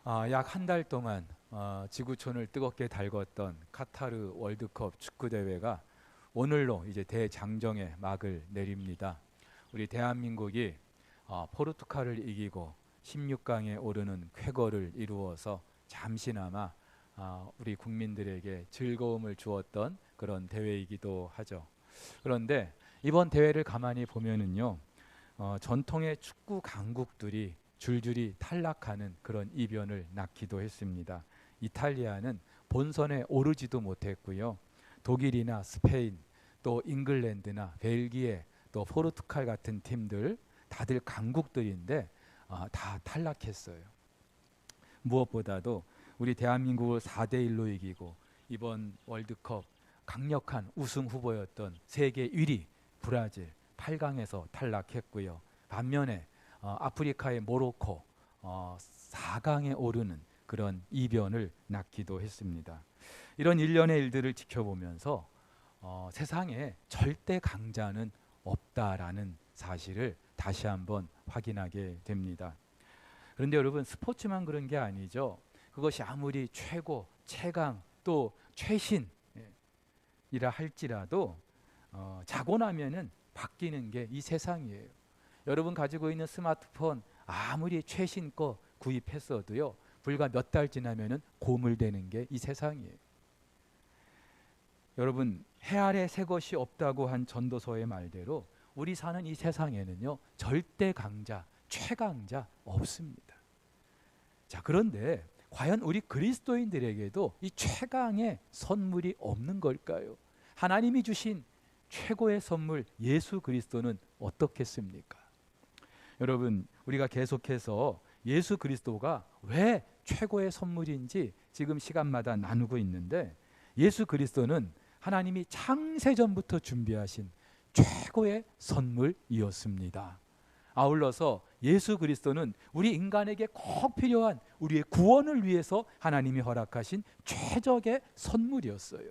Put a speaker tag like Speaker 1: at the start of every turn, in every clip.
Speaker 1: 약 한 달 동안 지구촌을 뜨겁게 달궜던 카타르 월드컵 축구 대회가 오늘로 이제 대장정의 막을 내립니다. 우리 대한민국이 포르투갈을 이기고 16강에 오르는 쾌거를 이루어서 잠시나마 우리 국민들에게 즐거움을 주었던 그런 대회이기도 하죠. 그런데 이번 대회를 가만히 보면은요, 전통의 축구 강국들이 줄줄이 탈락하는 그런 이변을 낳기도 했습니다. 이탈리아는 본선에 오르지도 못했고요. 독일이나 스페인, 또 잉글랜드나 벨기에, 또 포르투갈 같은 팀들 다들 강국들인데 다 탈락했어요. 무엇보다도 우리 대한민국을 4대1로 이기고 이번 월드컵 강력한 우승 후보였던 세계 1위 브라질 8강에서 탈락했고요. 반면에 아프리카의 모로코 4강에 오르는 그런 이변을 낳기도 했습니다. 이런 일련의 일들을 지켜보면서 세상에 절대 강자는 없다라는 사실을 다시 한번 확인하게 됩니다. 그런데 여러분, 스포츠만 그런 게 아니죠. 그것이 아무리 최고, 최강, 또 최신이라 할지라도 자고 나면은 바뀌는 게 이 세상이에요. 여러분 가지고 있는 스마트폰 아무리 최신 거 구입했어도요, 불과 몇 달 지나면은 고물되는 게 이 세상이에요. 여러분, 해 아래 새 것이 없다고 한 전도서의 말대로 우리 사는 이 세상에는요, 절대 강자, 최강자 없습니다. 자, 그런데 과연 우리 그리스도인들에게도 이 최강의 선물이 없는 걸까요? 하나님이 주신 최고의 선물 예수 그리스도는 어떻겠습니까? 여러분, 우리가 계속해서 예수 그리스도가 왜 최고의 선물인지 지금 시간마다 나누고 있는데, 예수 그리스도는 하나님이 창세전부터 준비하신 최고의 선물이었습니다. 아울러서 예수 그리스도는 우리 인간에게 꼭 필요한 우리의 구원을 위해서 하나님이 허락하신 최적의 선물이었어요.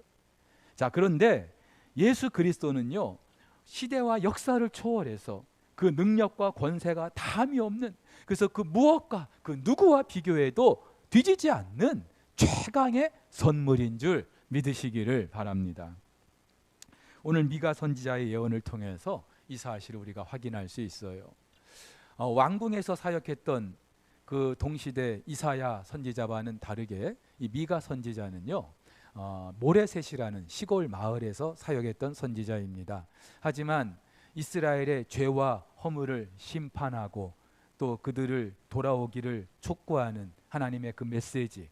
Speaker 1: 자, 그런데 예수 그리스도는요, 시대와 역사를 초월해서 그 능력과 권세가 다함이 없는, 그래서 그 무엇과 그 누구와 비교해도 뒤지지 않는 최강의 선물인 줄 믿으시기를 바랍니다. 오늘 미가 선지자의 예언을 통해서 이 사실을 우리가 확인할 수 있어요. 왕궁에서 사역했던 그 동시대 이사야 선지자와는 다르게 이 미가 선지자는요, 모레셋이라는 시골 마을에서 사역했던 선지자입니다. 하지만 이스라엘의 죄와 허물을 심판하고 또 그들을 돌아오기를 촉구하는 하나님의 그 메시지,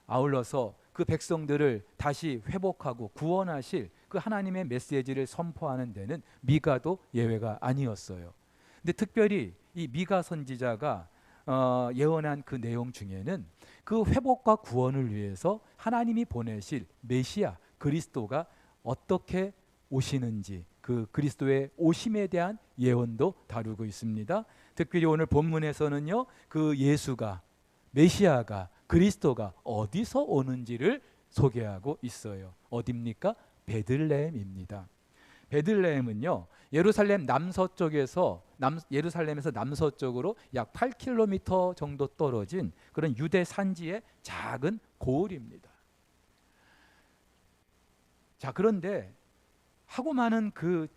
Speaker 1: 아울러서 그 백성들을 다시 회복하고 구원하실 그 하나님의 메시지를 선포하는 데는 미가도 예외가 아니었어요. 근데 특별히 이 미가 선지자가 예언한 그 내용 중에는 그 회복과 구원을 위해서 하나님이 보내실 메시아 그리스도가 어떻게 오시는지, 그 그리스도의 오심에 대한 예언도 다루고 있습니다. 특별히 오늘 본문에서는요, 그 예수가, 메시아가, 그리스도가 어디서 오는지를 소개하고 있어요. 어디입니까? 베들레헴입니다. 베들레헴은요, 예루살렘 남서쪽에서 예루살렘에서 남서쪽으로 약 8km 정도 떨어진 그런 유대 산지의 작은 고을입니다. 자, 그런데 하고 많은 그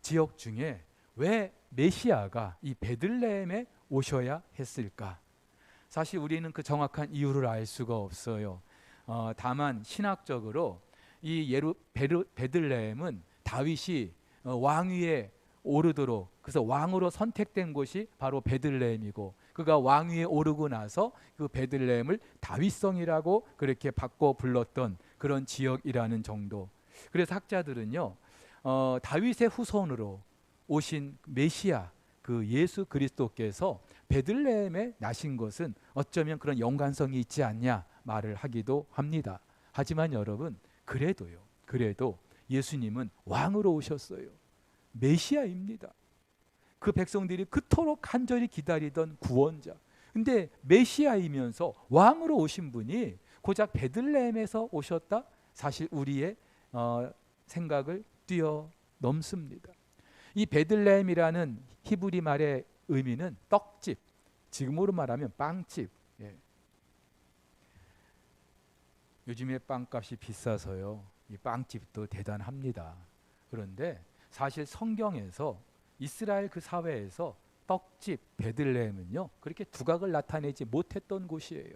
Speaker 1: 지역 중에 왜 메시아가 이 베들레헴에 오셔야 했을까? 사실 우리는 그 정확한 이유를 알 수가 없어요. 다만 신학적으로 이 베들레헴은 다윗이 왕위에 오르도록, 그래서 왕으로 선택된 곳이 바로 베들레헴이고, 그가 왕위에 오르고 나서 그 베들레헴을 다윗성이라고 그렇게 바꿔 불렀던 그런 지역이라는 정도. 그래서 학자들은요, 다윗의 후손으로 오신 메시아 그 예수 그리스도께서 베들레헴에 나신 것은 어쩌면 그런 연관성이 있지 않냐 말을 하기도 합니다. 하지만 여러분, 그래도 예수님은 왕으로 오셨어요. 메시아입니다. 그 백성들이 그토록 간절히 기다리던 구원자. 근데 메시아이면서 왕으로 오신 분이 고작 베들레헴에서 오셨다? 사실 우리의 생각을 뛰어넘습니다. 이 베들레헴이라는 히브리 말의 의미는 떡집, 지금으로 말하면 빵집. 예. 요즘에 빵값이 비싸서요. 이 빵집도 대단합니다. 그런데 사실 성경에서 이스라엘 그 사회에서 떡집 베들레헴은요 그렇게 두각을 나타내지 못했던 곳이에요.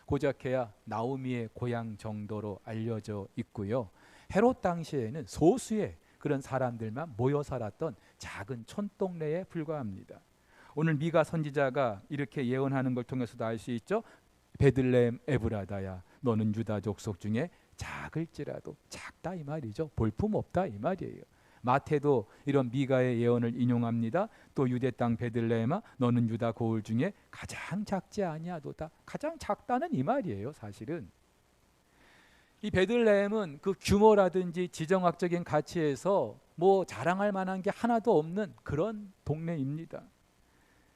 Speaker 1: 고작해야 나오미의 고향 정도로 알려져 있고요. 헤롯 당시에는 소수의 그런 사람들만 모여 살았던 작은 촌동네에 불과합니다. 오늘 미가 선지자가 이렇게 예언하는 걸 통해서도 알 수 있죠. 베들레헴 에브라다야 너는 유다 족속 중에 작을지라도 작다 이 말이죠. 볼품없다 이 말이에요. 마태도 이런 미가의 예언을 인용합니다. 또 유대 땅 베들레헴아 너는 유다 고을 중에 가장 작지 아니하도다. 가장 작다는 이 말이에요. 사실은 이 베들레헴은 그 규모라든지 지정학적인 가치에서 뭐 자랑할 만한 게 하나도 없는 그런 동네입니다.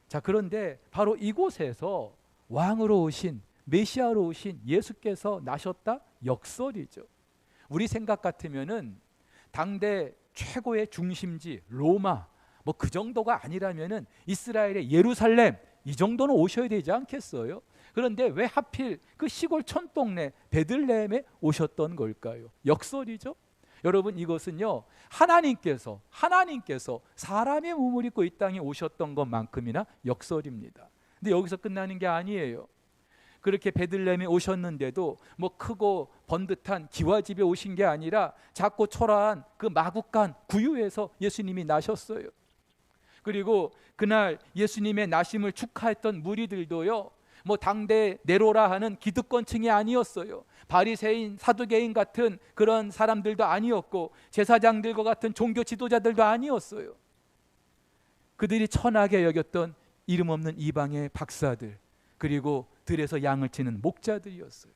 Speaker 1: 자, 그런데 바로 이곳에서 왕으로 오신 메시아로 오신 예수께서 나셨다? 역설이죠. 우리 생각 같으면은 당대 최고의 중심지 로마 뭐 그 정도가 아니라면은 이스라엘의 예루살렘 이 정도는 오셔야 되지 않겠어요? 그런데 왜 하필 그 시골 촌동네 베들레헴에 오셨던 걸까요? 역설이죠. 여러분 이것은요 하나님께서 사람의 몸을 입고 이 땅에 오셨던 것만큼이나 역설입니다. 근데 여기서 끝나는 게 아니에요. 그렇게 베들레헴에 오셨는데도 뭐 크고 번듯한 기와집에 오신 게 아니라 작고 초라한 그 마구간 구유에서 예수님이 나셨어요. 그리고 그날 예수님의 나심을 축하했던 무리들도요 뭐 당대 네로라 하는 기득권층이 아니었어요. 바리새인, 사두개인 같은 그런 사람들도 아니었고 제사장들과 같은 종교 지도자들도 아니었어요. 그들이 천하게 여겼던 이름 없는 이방의 박사들, 그리고 들에서 양을 치는 목자들이었어요.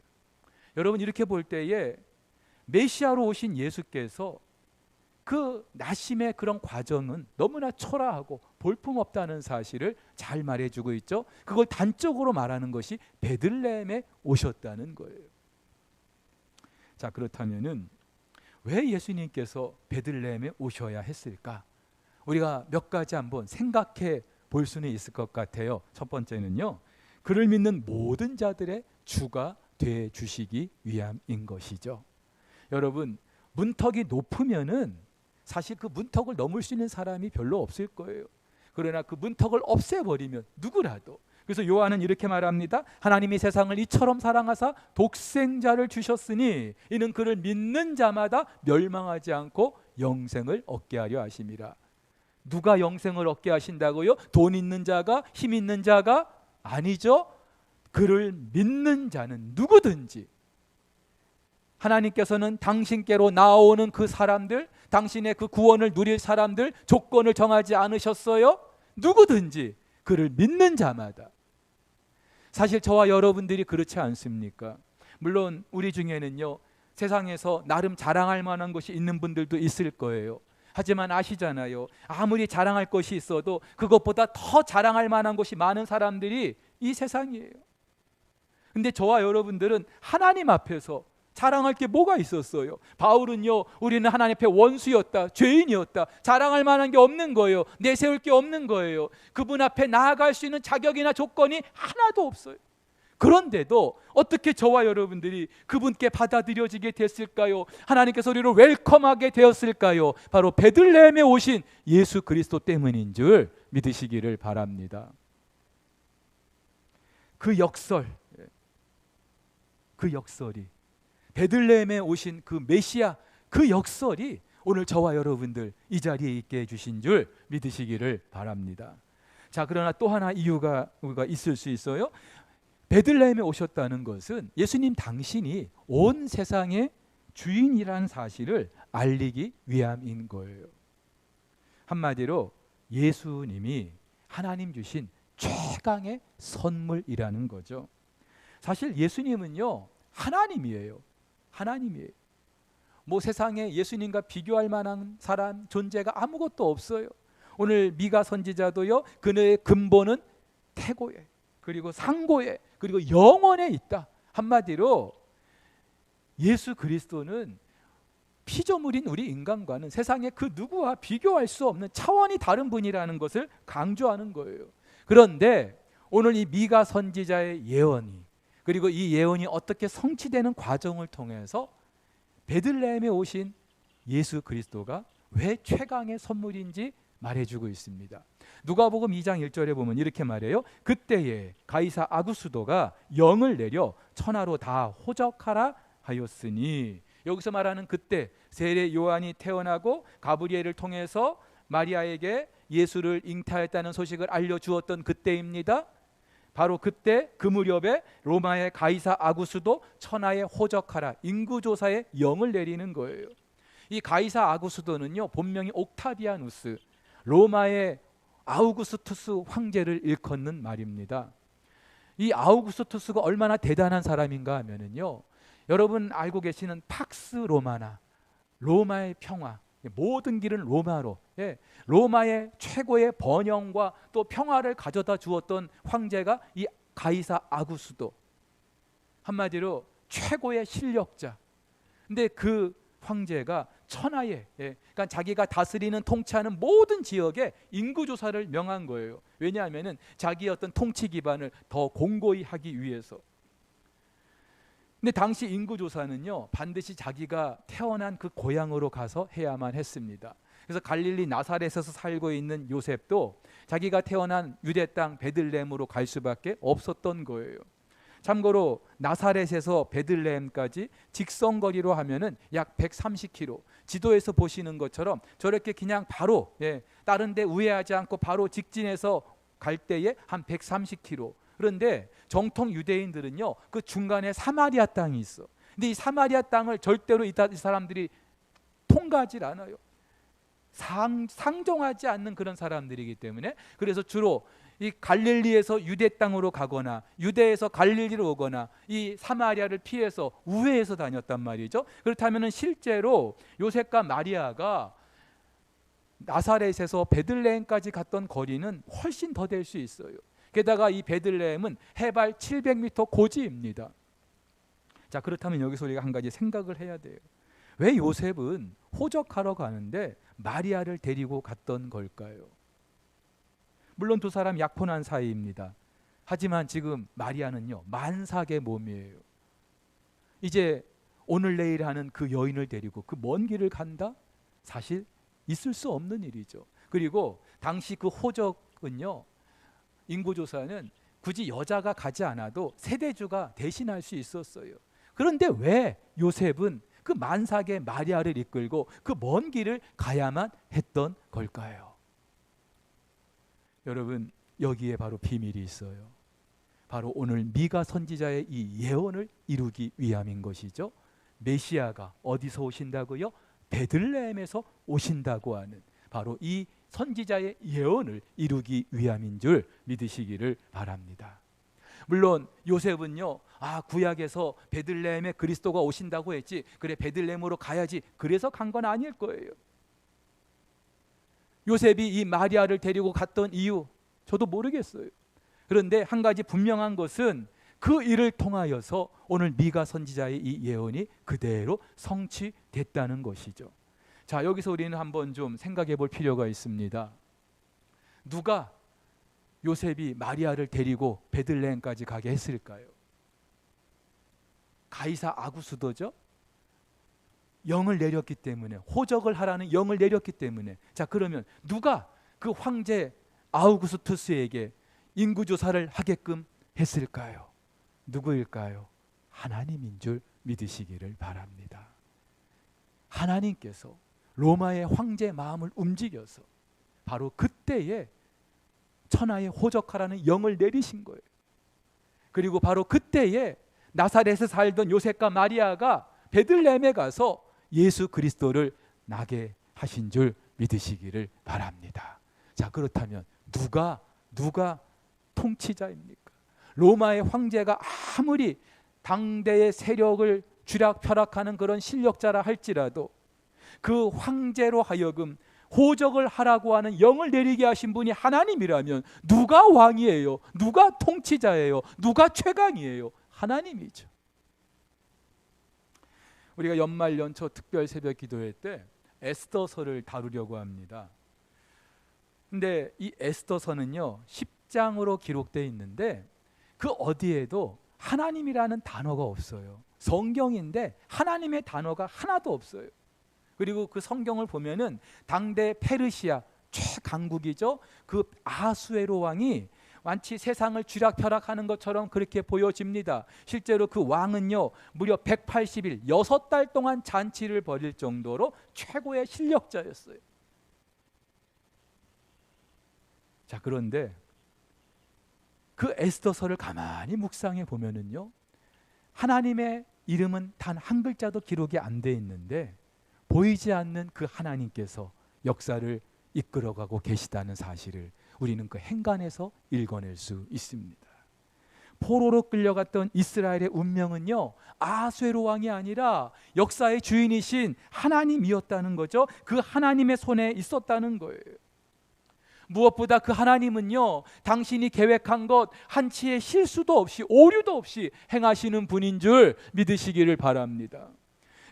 Speaker 1: 여러분 이렇게 볼 때에 메시아로 오신 예수께서 그 나심의 그런 과정은 너무나 초라하고 볼품없다는 사실을 잘 말해주고 있죠. 그걸 단적으로 말하는 것이 베들레헴에 오셨다는 거예요. 자, 그렇다면은 왜 예수님께서 베들레헴에 오셔야 했을까? 우리가 몇 가지 한번 생각해 볼 수는 있을 것 같아요. 첫 번째는요, 그를 믿는 모든 자들의 주가 돼 주시기 위함인 것이죠. 여러분, 문턱이 높으면은 사실 그 문턱을 넘을 수 있는 사람이 별로 없을 거예요. 그러나 그 문턱을 없애버리면 누구라도. 그래서 요한은 이렇게 말합니다. 하나님이 세상을 이처럼 사랑하사 독생자를 주셨으니 이는 그를 믿는 자마다 멸망하지 않고 영생을 얻게 하려 하심이라. 누가 영생을 얻게 하신다고요? 돈 있는 자가, 힘 있는 자가? 아니죠. 그를 믿는 자는 누구든지 하나님께서는 당신께로 나오는 그 사람들, 당신의 그 구원을 누릴 사람들 조건을 정하지 않으셨어요? 누구든지 그를 믿는 자마다. 사실 저와 여러분들이 그렇지 않습니까? 물론 우리 중에는요 세상에서 나름 자랑할 만한 것이 있는 분들도 있을 거예요. 하지만 아시잖아요, 아무리 자랑할 것이 있어도 그것보다 더 자랑할 만한 것이 많은 사람들이 이 세상이에요. 근데 저와 여러분들은 하나님 앞에서 자랑할 게 뭐가 있었어요? 바울은요, 우리는 하나님 앞에 원수였다, 죄인이었다, 자랑할 만한 게 없는 거예요. 내세울 게 없는 거예요. 그분 앞에 나아갈 수 있는 자격이나 조건이 하나도 없어요. 그런데도 어떻게 저와 여러분들이 그분께 받아들여지게 됐을까요? 하나님께서 우리를 웰컴하게 되었을까요? 바로 베들레헴에 오신 예수 그리스도 때문인 줄 믿으시기를 바랍니다. 그 역설이 베들레헴에 오신 그 메시아, 그 역설이 오늘 저와 여러분들 이 자리에 있게 해주신 줄 믿으시기를 바랍니다. 자, 그러나 또 하나 이유가 있을 수 있어요. 베들레헴에 오셨다는 것은 예수님 당신이 온 세상의 주인이라는 사실을 알리기 위함인 거예요. 한마디로 예수님이 하나님 주신 최강의 선물이라는 거죠. 사실 예수님은요 하나님이에요. 하나님이에요. 뭐 세상에 예수님과 비교할 만한 사람, 존재가 아무것도 없어요. 오늘 미가 선지자도요 그의 근본은 태고에, 그리고 상고에, 그리고 영원에 있다. 한마디로 예수 그리스도는 피조물인 우리 인간과는 세상의 그 누구와 비교할 수 없는 차원이 다른 분이라는 것을 강조하는 거예요. 그런데 오늘 이 미가 선지자의 예언이 그리고 이 예언이 어떻게 성취되는 과정을 통해서 베들레헴에 오신 예수 그리스도가 왜 최강의 선물인지 말해주고 있습니다. 누가복음 2장 1절에 보면 이렇게 말해요. 그때에 가이사 아구스도가 영을 내려 천하로 다 호적하라 하였으니, 여기서 말하는 그때 세례 요한이 태어나고 가브리엘을 통해서 마리아에게 예수를 잉태했다는 소식을 알려주었던 그때입니다. 바로 그때 그 무렵에 로마의 가이사 아구스도 천하에 호적하라, 인구조사에 영을 내리는 거예요. 이 가이사 아구스도는요, 본명이 옥타비아누스, 로마의 아우구스투스 황제를 일컫는 말입니다. 이 아우구스투스가 얼마나 대단한 사람인가 하면은요, 여러분 알고 계시는 팍스 로마나, 로마의 평화, 모든 길은 로마로, 로마의 최고의 번영과 또 평화를 가져다 주었던 황제가 이 가이사 아구스도, 한마디로 최고의 실력자. 근데 그 황제가 천하에, 그러니까 자기가 다스리는 통치하는 모든 지역에 인구조사를 명한 거예요. 왜냐하면 자기의 어떤 통치 기반을 더 공고히 하기 위해서. 근데 당시 인구조사는요, 반드시 자기가 태어난 그 고향으로 가서 해야만 했습니다. 그래서 갈릴리 나사렛에서 살고 있는 요셉도 자기가 태어난 유대 땅 베들레헴으로 갈 수밖에 없었던 거예요. 참고로 나사렛에서 베들레헴까지 직선거리로 하면은 약 130km, 지도에서 보시는 것처럼 저렇게 그냥 바로, 다른 데 우회하지 않고 바로 직진해서 갈 때에 한 130km. 그런데 정통 유대인들은요, 그 중간에 사마리아 땅이 있어. 근데 이 사마리아 땅을 절대로 이 사람들이 통과하지 않아요. 상종하지 않는 그런 사람들이기 때문에, 그래서 주로 이 갈릴리에서 유대 땅으로 가거나 유대에서 갈릴리로 오거나 이 사마리아를 피해서 우회해서 다녔단 말이죠. 그렇다면 실제로 요셉과 마리아가 나사렛에서 베들레헴까지 갔던 거리는 훨씬 더 될 수 있어요. 게다가 이 베들레헴은 해발 700m 고지입니다. 자, 그렇다면 여기서 우리가 한 가지 생각을 해야 돼요. 왜 요셉은 호적하러 가는데 마리아를 데리고 갔던 걸까요? 물론 두 사람 약혼한 사이입니다. 하지만 지금 마리아는요, 만삭의 몸이에요. 이제 오늘 내일 하는 그 여인을 데리고 그 먼 길을 간다? 사실 있을 수 없는 일이죠. 그리고 당시 그 호적은요, 인구조사는 굳이 여자가 가지 않아도 세대주가 대신할 수 있었어요. 그런데 왜 요셉은 그 만삭의 마리아를 이끌고 그 먼 길을 가야만 했던 걸까요? 여러분, 여기에 바로 비밀이 있어요. 바로 오늘 미가 선지자의 이 예언을 이루기 위함인 것이죠. 메시아가 어디서 오신다고요? 베들레헴에서 오신다고 하는 바로 이 선지자의 예언을 이루기 위함인 줄 믿으시기를 바랍니다. 물론 요셉은요, 구약에서 베들레헴에 그리스도가 오신다고 했지, 그래 베들레헴으로 가야지, 그래서 간 건 아닐 거예요. 요셉이 이 마리아를 데리고 갔던 이유 저도 모르겠어요. 그런데 한 가지 분명한 것은 그 일을 통하여서 오늘 미가 선지자의 이 예언이 그대로 성취됐다는 것이죠. 자, 여기서 우리는 한번 좀 생각해 볼 필요가 있습니다. 누가 요셉이 마리아를 데리고 베들레헴까지 가게 했을까요? 가이사 아구스도죠. 영을 내렸기 때문에, 호적을 하라는 영을 내렸기 때문에. 자, 그러면 누가 그 황제 아우구스투스에게 인구조사를 하게끔 했을까요? 누구일까요? 하나님인 줄 믿으시기를 바랍니다. 하나님께서 로마의 황제 마음을 움직여서 바로 그때에 천하에 호적하라는 영을 내리신 거예요. 그리고 바로 그때에 나사렛에 살던 요셉과 마리아가 베들레헴에 가서 예수 그리스도를 나게 하신 줄 믿으시기를 바랍니다. 자, 그렇다면 누가 통치자입니까? 로마의 황제가 아무리 당대의 세력을 쥐락펴락하는 그런 실력자라 할지라도 그 황제로 하여금 호적을 하라고 하는 영을 내리게 하신 분이 하나님이라면 누가 왕이에요? 누가 통치자예요? 누가 최강이에요? 하나님이죠. 우리가 연말 연초 특별 새벽 기도회 때 에스더서를 다루려고 합니다. 근데 이 에스더서는요, 10장으로 기록되어 있는데 그 어디에도 하나님이라는 단어가 없어요. 성경인데 하나님의 단어가 하나도 없어요. 그리고 그 성경을 보면은 당대 페르시아 최강국이죠. 그 아수에로 왕이 마치 세상을 쥐락펴락하는 것처럼 그렇게 보여집니다. 실제로 그 왕은요, 무려 180일 6달 동안 잔치를 벌일 정도로 최고의 실력자였어요. 자, 그런데 그 에스더서를 가만히 묵상해 보면은요, 하나님의 이름은 단 한 글자도 기록이 안 돼 있는데 보이지 않는 그 하나님께서 역사를 이끌어가고 계시다는 사실을 우리는 그 행간에서 읽어낼 수 있습니다. 포로로 끌려갔던 이스라엘의 운명은요, 아수에로 왕이 아니라 역사의 주인이신 하나님이었다는 거죠. 그 하나님의 손에 있었다는 거예요. 무엇보다 그 하나님은요, 당신이 계획한 것 한치의 실수도 없이 오류도 없이 행하시는 분인 줄 믿으시기를 바랍니다.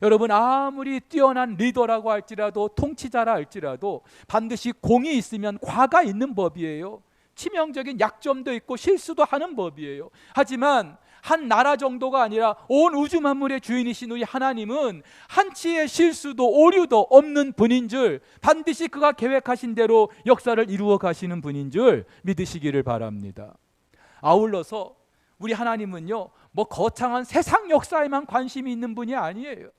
Speaker 1: 여러분, 아무리 뛰어난 리더라고 할지라도, 통치자라 할지라도 반드시 공이 있으면 과가 있는 법이에요. 치명적인 약점도 있고 실수도 하는 법이에요. 하지만 한 나라 정도가 아니라 온 우주 만물의 주인이신 우리 하나님은 한치의 실수도 오류도 없는 분인 줄, 반드시 그가 계획하신 대로 역사를 이루어 가시는 분인 줄 믿으시기를 바랍니다. 아울러서 우리 하나님은요, 뭐 거창한 세상 역사에만 관심이 있는 분이 아니에요.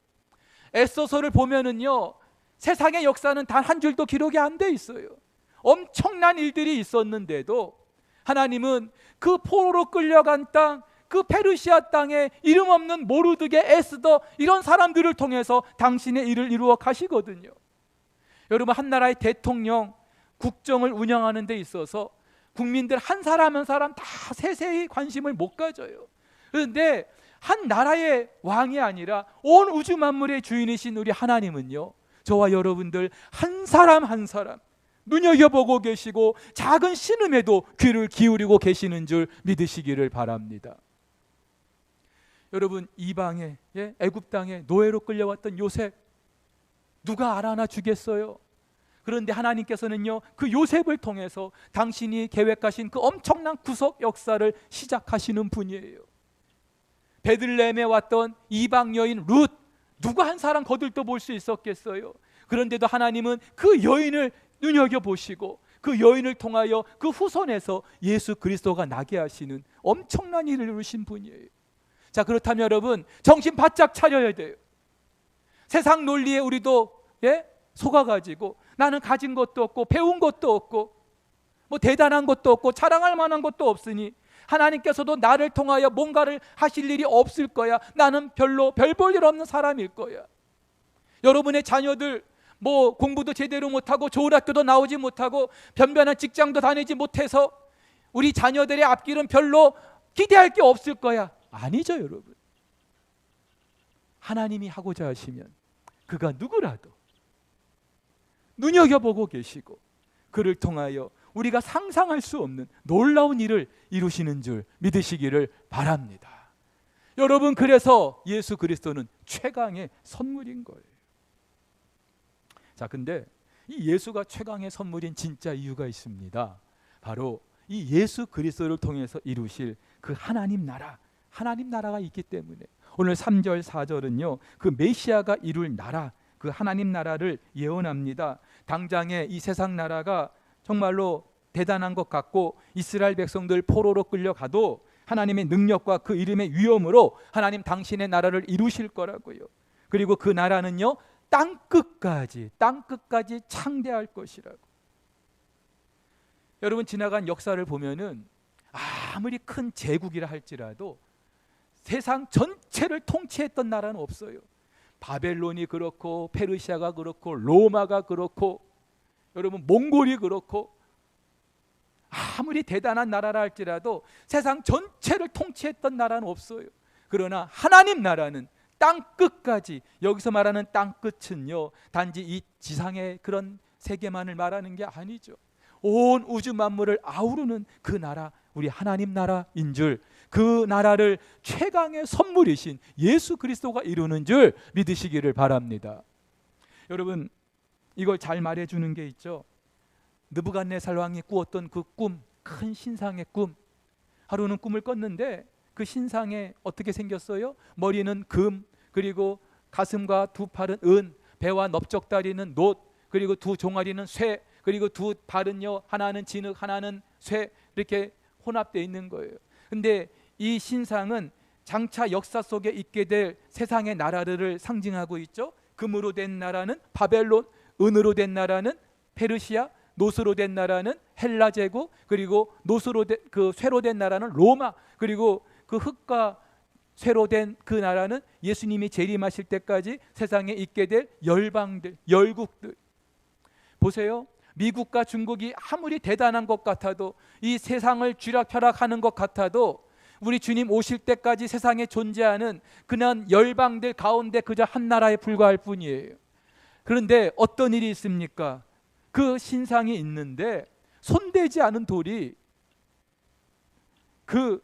Speaker 1: 에스더서를 보면은요, 세상의 역사는 단 한 줄도 기록이 안 돼 있어요. 엄청난 일들이 있었는데도 하나님은 그 포로로 끌려간 땅, 그 페르시아 땅에 이름 없는 모르드게, 에스더, 이런 사람들을 통해서 당신의 일을 이루어 가시거든요. 여러분, 한 나라의 대통령, 국정을 운영하는 데 있어서 국민들 한 사람 한 사람 다 세세히 관심을 못 가져요. 그런데 한 나라의 왕이 아니라 온 우주 만물의 주인이신 우리 하나님은요, 저와 여러분들 한 사람 한 사람 눈여겨보고 계시고 작은 신음에도 귀를 기울이고 계시는 줄 믿으시기를 바랍니다. 여러분, 이방에, 애굽 땅에 노예로 끌려왔던 요셉, 누가 알아나 주겠어요? 그런데 하나님께서는요, 그 요셉을 통해서 당신이 계획하신 그 엄청난 구속 역사를 시작하시는 분이에요. 베들레헴에 왔던 이방 여인 룻, 누가 한 사람 거들떠 볼 수 있었겠어요? 그런데도 하나님은 그 여인을 눈여겨보시고 그 여인을 통하여 그 후손에서 예수 그리스도가 나게 하시는 엄청난 일을 이루신 분이에요. 자, 그렇다면 여러분, 정신 바짝 차려야 돼요. 세상 논리에 우리도 속아가지고 나는 가진 것도 없고 배운 것도 없고 뭐 대단한 것도 없고 자랑할 만한 것도 없으니 하나님께서도 나를 통하여 뭔가를 하실 일이 없을 거야. 나는 별로 별 볼 일 없는 사람일 거야. 여러분의 자녀들 뭐 공부도 제대로 못하고 좋은 학교도 나오지 못하고 변변한 직장도 다니지 못해서 우리 자녀들의 앞길은 별로 기대할 게 없을 거야. 아니죠, 여러분. 하나님이 하고자 하시면 그가 누구라도 눈여겨보고 계시고 그를 통하여 우리가 상상할 수 없는 놀라운 일을 이루시는 줄 믿으시기를 바랍니다. 여러분, 그래서 예수 그리스도는 최강의 선물인 거예요. 자, 근데 이 예수가 최강의 선물인 진짜 이유가 있습니다. 바로 이 예수 그리스도를 통해서 이루실 그 하나님 나라가 있기 때문에 오늘 3절 4절은요, 그 메시아가 이룰 나라, 그 하나님 나라를 예언합니다. 당장에 이 세상 나라가 정말로 대단한 것 같고 이스라엘 백성들 포로로 끌려가도 하나님의 능력과 그 이름의 위엄으로 하나님 당신의 나라를 이루실 거라고요. 그리고 그 나라는요, 땅끝까지 창대할 것이라고. 여러분, 지나간 역사를 보면은 아무리 큰 제국이라 할지라도 세상 전체를 통치했던 나라는 없어요. 바벨론이 그렇고 페르시아가 그렇고 로마가 그렇고 여러분 몽골이 그렇고 아무리 대단한 나라라 할지라도 세상 전체를 통치했던 나라는 없어요. 그러나 하나님 나라는 땅끝까지, 여기서 말하는 땅끝은요 단지 이 지상의 그런 세계만을 말하는 게 아니죠. 온 우주 만물을 아우르는 그 나라, 우리 하나님 나라인 줄, 그 나라를 최강의 선물이신 예수 그리스도가 이루는 줄 믿으시기를 바랍니다. 여러분, 이걸 잘 말해주는 게 있죠. 느부갓네살 왕이 꾸었던 그 꿈, 큰 신상의 꿈. 하루는 꿈을 꿨는데 그 신상에 어떻게 생겼어요? 머리는 금, 그리고 가슴과 두 팔은 은, 배와 넓적다리는 놋, 그리고 두 종아리는 쇠, 그리고 두 발은요, 하나는 진흙, 하나는 쇠, 이렇게 혼합되어 있는 거예요. 근데 이 신상은 장차 역사 속에 있게 될 세상의 나라를 상징하고 있죠. 금으로 된 나라는 바벨론, 은으로 된 나라는 페르시아, 노스로 된 나라는 헬라 제국, 그리고 쇠로 된 나라는 로마, 그리고 그 흙과 쇠로 된 그 나라는 예수님이 재림하실 때까지 세상에 있게 될 열방들, 열국들. 보세요. 미국과 중국이 아무리 대단한 것 같아도, 이 세상을 쥐락펴락하는 것 같아도, 우리 주님 오실 때까지 세상에 존재하는 그냥 열방들 가운데 그저 한 나라에 불과할 뿐이에요. 그런데 어떤 일이 있습니까? 그 신상이 있는데 손대지 않은 돌이 그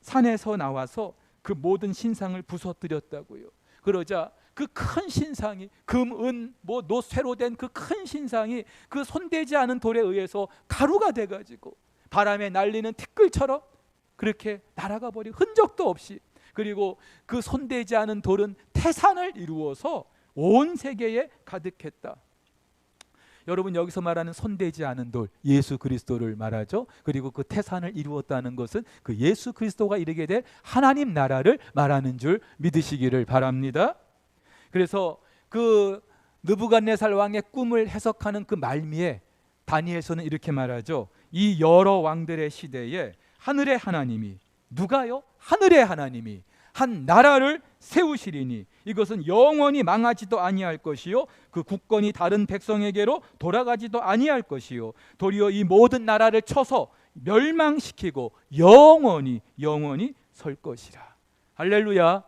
Speaker 1: 산에서 나와서 그 모든 신상을 부서뜨렸다고요. 그러자 그 큰 신상이, 금, 은, 노, 쇠로 된 그 큰 신상이 그 손대지 않은 돌에 의해서 가루가 돼가지고 바람에 날리는 티끌처럼 그렇게 날아가 버리고 흔적도 없이, 그리고 그 손대지 않은 돌은 태산을 이루어서 온 세계에 가득했다. 여러분, 여기서 말하는 손대지 않은 돌, 예수 그리스도를 말하죠. 그리고 그 태산을 이루었다는 것은 그 예수 그리스도가 이르게 될 하나님 나라를 말하는 줄 믿으시기를 바랍니다. 그래서 그 느부갓네살 왕의 꿈을 해석하는 그 말미에 다니엘서는 이렇게 말하죠. 이 여러 왕들의 시대에 하늘의 하나님이, 누가요? 하늘의 하나님이 한 나라를 세우시리니 이것은 영원히 망하지도 아니할 것이요, 그 국권이 다른 백성에게로 돌아가지도 아니할 것이요, 도리어 이 모든 나라를 쳐서 멸망시키고 영원히 설 것이라. 할렐루야.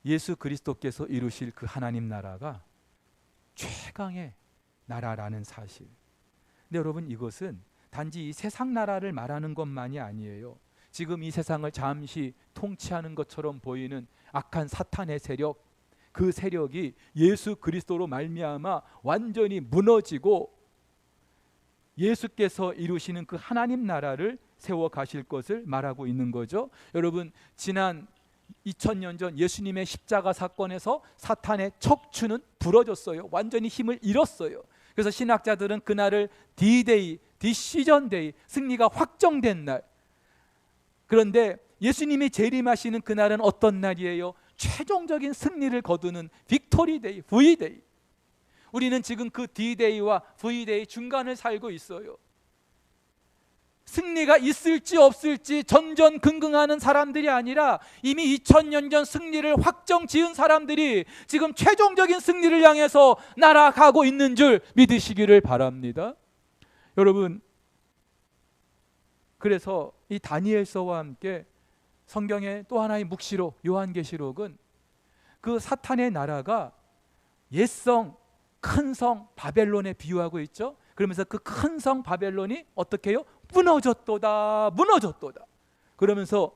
Speaker 1: 예수 그리스도께서 이루실 그 하나님 나라가 최강의 나라라는 사실. 근데 여러분, 이것은 단지 이 세상 나라를 말하는 것만이 아니에요. 지금 이 세상을 잠시 통치하는 것처럼 보이는 악한 사탄의 세력, 그 세력이 예수 그리스도로 말미암아 완전히 무너지고 예수께서 이루시는 그 하나님 나라를 세워 가실 것을 말하고 있는 거죠. 여러분, 지난 2000년 전 예수님의 십자가 사건에서 사탄의 척추는 부러졌어요. 완전히 힘을 잃었어요. 그래서 신학자들은 그날을 D-Day, 디시전 데이, 승리가 확정된 날. 그런데 예수님이 재림하시는 그날은 어떤 날이에요? 최종적인 승리를 거두는 빅토리 데이, V-Day. 우리는 지금 그 D-Day와 V-Day 중간을 살고 있어요. 승리가 있을지 없을지 전전긍긍하는 사람들이 아니라 이미 2000년 전 승리를 확정 지은 사람들이 지금 최종적인 승리를 향해서 날아가고 있는 줄 믿으시기를 바랍니다. 여러분, 그래서 이 다니엘서와 함께 성경의 또 하나의 묵시록 요한계시록은 그 사탄의 나라가 옛성 큰 성 바벨론에 비유하고 있죠. 그러면서 그 큰 성 바벨론이 어떻게 해요? 무너졌도다, 무너졌도다. 그러면서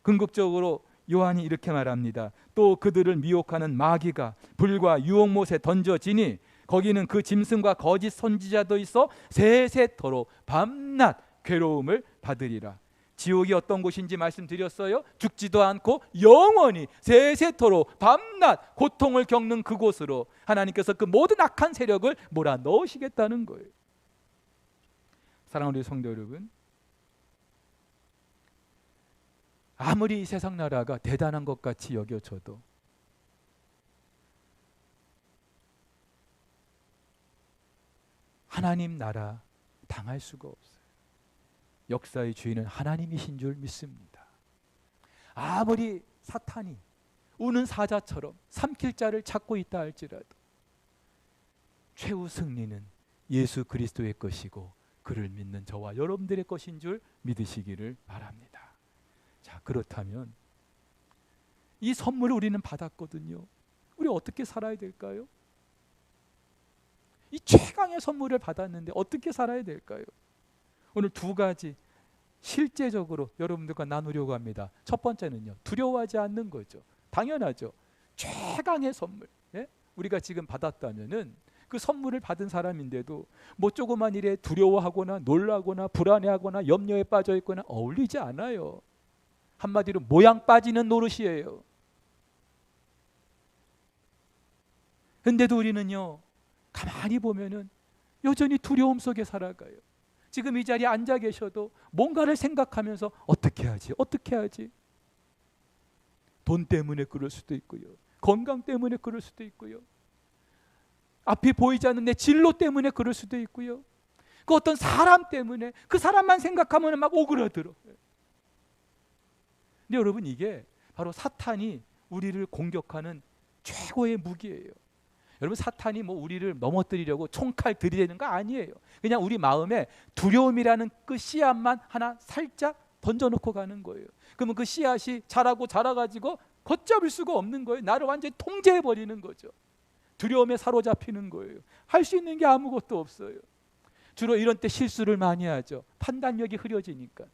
Speaker 1: 궁극적으로 요한이 이렇게 말합니다. 또 그들을 미혹하는 마귀가 불과 유혹못에 던져지니 거기는 그 짐승과 거짓 선지자도 있어 세세토록 밤낮 괴로움을 받으리라. 지옥이 어떤 곳인지 말씀드렸어요. 죽지도 않고 영원히 세세토록 밤낮 고통을 겪는 그곳으로 하나님께서 그 모든 악한 세력을 몰아넣으시겠다는 거예요. 사랑하는 우리 성도 여러분, 아무리 이 세상 나라가 대단한 것 같이 여겨져도 하나님 나라 당할 수가 없어요. 역사의 주인은 하나님이신 줄 믿습니다. 아무리 사탄이 우는 사자처럼 삼킬 자를 찾고 있다 할지라도 최후 승리는 예수 그리스도의 것이고 그를 믿는 저와 여러분들의 것인 줄 믿으시기를 바랍니다. 자, 그렇다면 이 선물을 우리는 받았거든요. 우리 어떻게 살아야 될까요? 이 최강의 선물을 받았는데 어떻게 살아야 될까요? 오늘 두 가지 실제적으로 여러분들과 나누려고 합니다. 첫 번째는요, 두려워하지 않는 거죠. 당연하죠. 최강의 선물, 예? 우리가 지금 받았다면은 그 선물을 받은 사람인데도 뭐 조그만 일에 두려워하거나 놀라거나 불안해하거나 염려에 빠져 있거나 어울리지 않아요. 한마디로 모양 빠지는 노릇이에요. 근데도 우리는요, 가만히 보면은 여전히 두려움 속에 살아가요. 지금 이 자리에 앉아 계셔도 뭔가를 생각하면서 어떻게 하지? 어떻게 하지? 돈 때문에 그럴 수도 있고요. 건강 때문에 그럴 수도 있고요. 앞이 보이지 않는 내 진로 때문에 그럴 수도 있고요. 그 어떤 사람 때문에 그 사람만 생각하면 막 오그라들어. 근데 여러분, 이게 바로 사탄이 우리를 공격하는 최고의 무기예요. 여러분, 사탄이 뭐 우리를 넘어뜨리려고 총칼 들이대는 거 아니에요. 그냥 우리 마음에 두려움이라는 그 씨앗만 하나 살짝 던져놓고 가는 거예요. 그러면 그 씨앗이 자라가지고 걷잡을 수가 없는 거예요. 나를 완전히 통제해버리는 거죠. 두려움에 사로잡히는 거예요. 할 수 있는 게 아무것도 없어요. 주로 이런 때 실수를 많이 하죠. 판단력이 흐려지니까.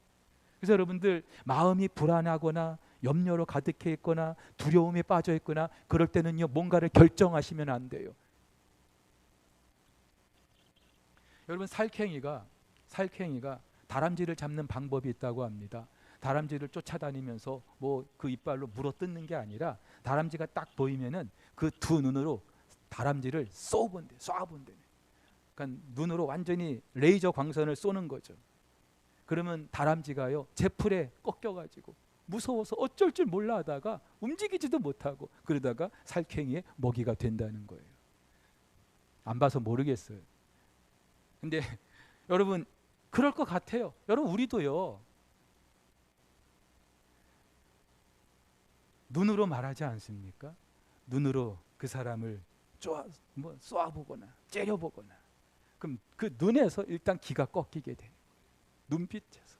Speaker 1: 그래서 여러분들, 마음이 불안하거나 염려로 가득해 있거나 두려움에 빠져 있거나 그럴 때는요, 뭔가를 결정하시면 안 돼요. 여러분, 살쾡이가 다람쥐를 잡는 방법이 있다고 합니다. 다람쥐를 쫓아다니면서 뭐 그 이빨로 물어뜯는 게 아니라 다람쥐가 딱 보이면은 그 두 눈으로 다람쥐를 쏴본대. 그러니까 눈으로 완전히 레이저 광선을 쏘는 거죠. 그러면 다람쥐가요, 제풀에 꺾여가지고 무서워서 어쩔 줄 몰라 하다가 움직이지도 못하고 그러다가 살쾡이의 먹이가 된다는 거예요. 안 봐서 모르겠어요. 근데 여러분, 그럴 것 같아요. 여러분, 우리도요, 눈으로 말하지 않습니까? 눈으로 그 사람을 쏘아보거나 째려보거나, 그럼 그 눈에서 일단 기가 꺾이게 돼요. 눈빛에서.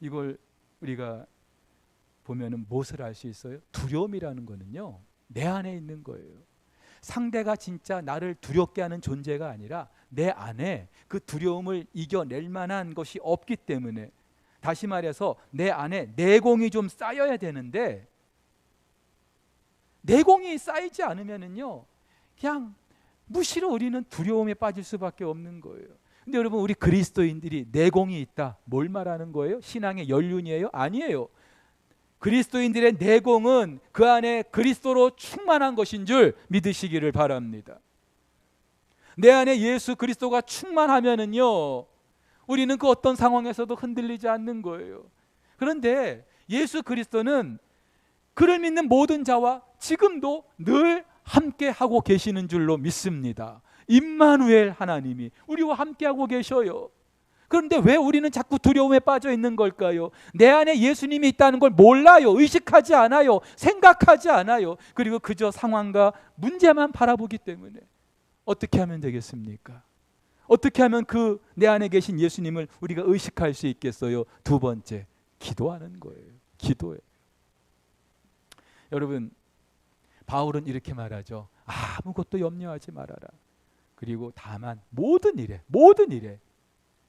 Speaker 1: 이걸 우리가 보면은 무엇을 알 수 있어요? 두려움이라는 거는요, 내 안에 있는 거예요. 상대가 진짜 나를 두렵게 하는 존재가 아니라 내 안에 그 두려움을 이겨낼 만한 것이 없기 때문에, 다시 말해서 내 안에 내공이 좀 쌓여야 되는데, 내공이 쌓이지 않으면은요, 그냥 무시로 우리는 두려움에 빠질 수밖에 없는 거예요. 근데 여러분, 우리 그리스도인들이 내공이 있다, 뭘 말하는 거예요? 신앙의 연륜이에요? 아니에요. 그리스도인들의 내공은 그 안에 그리스도로 충만한 것인 줄 믿으시기를 바랍니다. 내 안에 예수 그리스도가 충만하면은요, 우리는 그 어떤 상황에서도 흔들리지 않는 거예요. 그런데 예수 그리스도는 그를 믿는 모든 자와 지금도 늘 함께 하고 계시는 줄로 믿습니다. 임마누엘 하나님이 우리와 함께 하고 계셔요. 그런데 왜 우리는 자꾸 두려움에 빠져 있는 걸까요? 내 안에 예수님이 있다는 걸 몰라요. 의식하지 않아요. 생각하지 않아요. 그리고 그저 상황과 문제만 바라보기 때문에. 어떻게 하면 되겠습니까? 어떻게 하면 그 내 안에 계신 예수님을 우리가 의식할 수 있겠어요? 두 번째, 기도하는 거예요. 기도예요. 여러분, 바울은 이렇게 말하죠. 아무것도 염려하지 말아라. 그리고 다만 모든 일에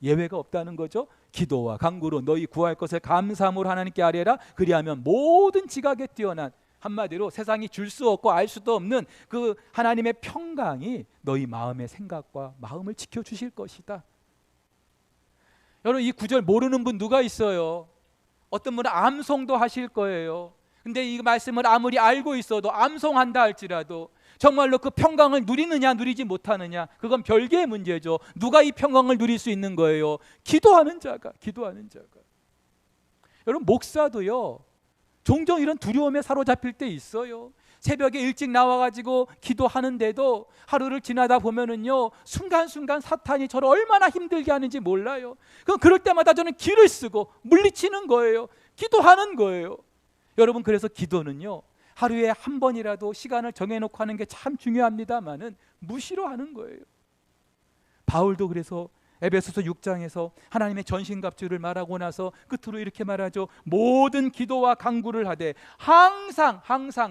Speaker 1: 예외가 없다는 거죠. 기도와 간구로 너희 구할 것을 감사함으로 하나님께 아뢰라. 그리하면 모든 지각에 뛰어난, 한마디로 세상이 줄 수 없고 알 수도 없는 그 하나님의 평강이 너희 마음의 생각과 마음을 지켜주실 것이다. 여러분, 이 구절 모르는 분 누가 있어요? 어떤 분은 암송도 하실 거예요. 근데 이 말씀을 아무리 알고 있어도, 암송한다 할지라도 정말로 그 평강을 누리느냐 누리지 못하느냐, 그건 별개의 문제죠. 누가 이 평강을 누릴 수 있는 거예요? 기도하는 자가. 여러분, 목사도요, 종종 이런 두려움에 사로잡힐 때 있어요. 새벽에 일찍 나와가지고 기도하는데도 하루를 지나다 보면은요, 순간순간 사탄이 저를 얼마나 힘들게 하는지 몰라요. 그럴 때마다 저는 기를 쓰고 물리치는 거예요. 기도하는 거예요. 여러분, 그래서 기도는요, 하루에 한 번이라도 시간을 정해놓고 하는 게 참 중요합니다만은 무시로 하는 거예요. 바울도 그래서 에베소서 6장에서 하나님의 전신갑주를 말하고 나서 끝으로 이렇게 말하죠. 모든 기도와 간구를 하되 항상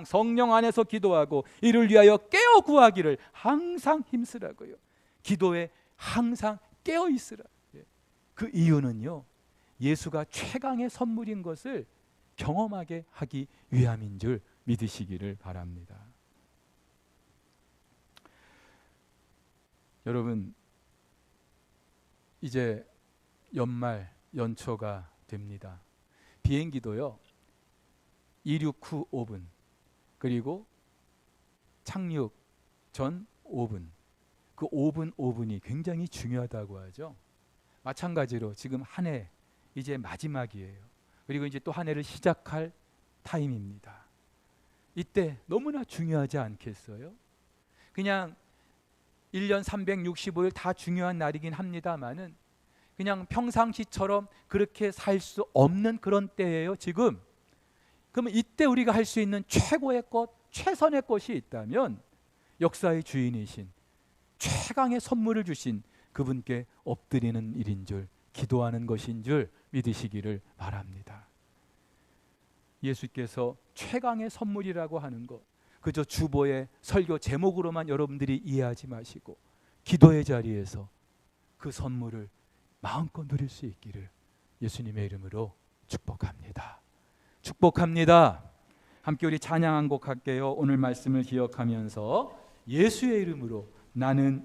Speaker 1: 성령 안에서 기도하고 이를 위하여 깨어 구하기를 항상 힘쓰라고요. 기도에 항상 깨어 있으라. 그 이유는요, 예수가 최강의 선물인 것을 경험하게 하기 위함인 줄 믿으시기를 바랍니다. 여러분, 이제 연말 연초가 됩니다. 비행기도요, 이륙 후 5분, 그리고 착륙 전 5분, 그 5분이 굉장히 중요하다고 하죠. 마찬가지로 지금 한 해 이제 마지막이에요. 그리고 이제 또 한 해를 시작할 타임입니다. 이때 너무나 중요하지 않겠어요? 그냥 1년 365일 다 중요한 날이긴 합니다만은 그냥 평상시처럼 그렇게 살 수 없는 그런 때예요, 지금. 그러면 이때 우리가 할 수 있는 최고의 것, 최선의 것이 있다면 역사의 주인이신 최강의 선물을 주신 그분께 엎드리는 일인 줄, 기도하는 것인 줄 믿으시기를 바랍니다. 예수께서 최강의 선물이라고 하는 것, 그저 주보의 설교 제목으로만 여러분들이 이해하지 마시고 기도의 자리에서 그 선물을 마음껏 누릴 수 있기를 예수님의 이름으로 축복합니다. 축복합니다. 함께 우리 찬양 한 곡 할게요. 오늘 말씀을 기억하면서 예수의 이름으로 나는